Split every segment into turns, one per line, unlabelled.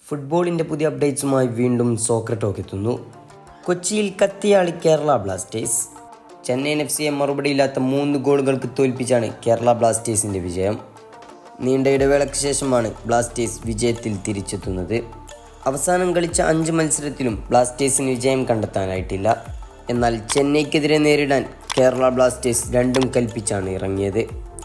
ഫുട്ബോളിൻ്റെ പുതിയ അപ്ഡേറ്റ്സുമായി വീണ്ടും soccer talk എത്തുന്നു. കൊച്ചിയിൽ കത്തിയാളി കേരള ബ്ലാസ്റ്റേഴ്സ്. ചെന്നൈയിൻ FCയെ മറുപടിയില്ലാത്ത 3 ഗോളുകൾക്ക് തോൽപ്പിച്ചാണ് കേരള ബ്ലാസ്റ്റേഴ്സിൻ്റെ വിജയം. നീണ്ട ഇടവേളയ്ക്ക് ശേഷമാണ് ബ്ലാസ്റ്റേഴ്സ് വിജയത്തിൽ തിരിച്ചെത്തുന്നത്. അവസാനം കളിച്ച 5 മത്സരത്തിലും ബ്ലാസ്റ്റേഴ്സിന് വിജയം കണ്ടെത്താനായിട്ടില്ല. എന്നാൽ ചെന്നൈക്കെതിരെ നേരിടാൻ കേരള ബ്ലാസ്റ്റേഴ്സ് 2 കൽപ്പിച്ചാണ് ഇറങ്ങിയത്.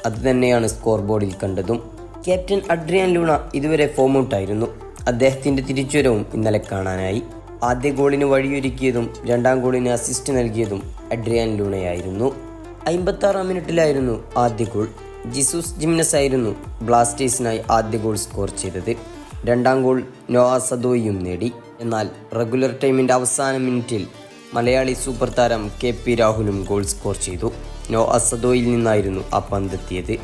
അതുതന്നെയാണ് സ്കോർ ബോർഡിൽ കണ്ടതും. ക്യാപ്റ്റൻ അഡ്രിയാൻ ലൂണ ഇതുവരെ ഫോം ഔട്ടായിരുന്നു. അദ്ദേഹത്തിൻ്റെ തിരിച്ചുവരവും ഇന്നലെ കാണാനായി. ആദ്യ ഗോളിന് വഴിയൊരുക്കിയതും 2ാം ഗോളിന് അസിസ്റ്റ് നൽകിയതും അഡ്രിയാൻ ലൂണയായിരുന്നു. 56ാം മിനിറ്റിലായിരുന്നു ആദ്യ ഗോൾ. ജിസൂസ് ജിംനസ് ആയിരുന്നു ബ്ലാസ്റ്റേഴ്സിനായി ആദ്യ ഗോൾ സ്കോർ ചെയ്തത്. 2ാം ഗോൾ നോആ സദോയിയും നേടി. എന്നാൽ റെഗുലർ ടൈമിൻ്റെ അവസാന മിനിറ്റിൽ മലയാളി സൂപ്പർ താരം KP രാഹുലും ഗോൾ സ്കോർ ചെയ്തു. നോആ സദോയിൽ നിന്നായിരുന്നു ആ പന്തെത്തിയത്.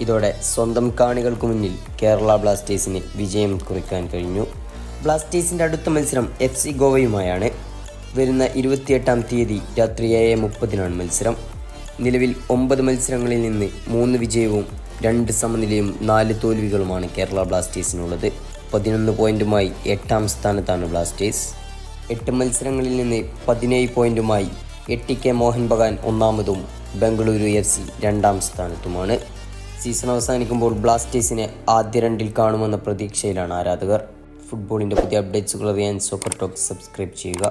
ഇതോടെ സ്വന്തം കാണികൾക്ക് മുന്നിൽ കേരള ബ്ലാസ്റ്റേഴ്സിന് വിജയം കുറിക്കാൻ കഴിഞ്ഞു. ബ്ലാസ്റ്റേഴ്സിൻ്റെ അടുത്ത മത്സരം FC ഗോവയുമായാണ്. വരുന്ന 28-ാം തീയതി രാത്രി 7:30 മത്സരം. നിലവിൽ 9 മത്സരങ്ങളിൽ നിന്ന് 3 വിജയവും 2 സമനിലയും 4 തോൽവികളുമാണ് കേരള ബ്ലാസ്റ്റേഴ്സിനുള്ളത്. 11 പോയിൻറ്റുമായി 8ാം സ്ഥാനത്താണ് ബ്ലാസ്റ്റേഴ്സ്. 8 മത്സരങ്ങളിൽ നിന്ന് 17 പോയിൻറ്റുമായി ATK മോഹൻ ബഗാൻ 1ാമതും ബംഗളൂരു FC 2ാം സ്ഥാനത്തുമാണ്. സീസൺ അവസാനിക്കുമ്പോൾ ബ്ലാസ്റ്റേഴ്സിനെ ആദ്യ 2-ൽ കാണുമെന്ന പ്രതീക്ഷയിലാണ് ആരാധകർ. ഫുട്ബോളിൻ്റെ പുതിയ അപ്ഡേറ്റ്സുകൾ അറിയാൻ സോക്കർ ടോക്ക് സബ്സ്ക്രൈബ് ചെയ്യുക.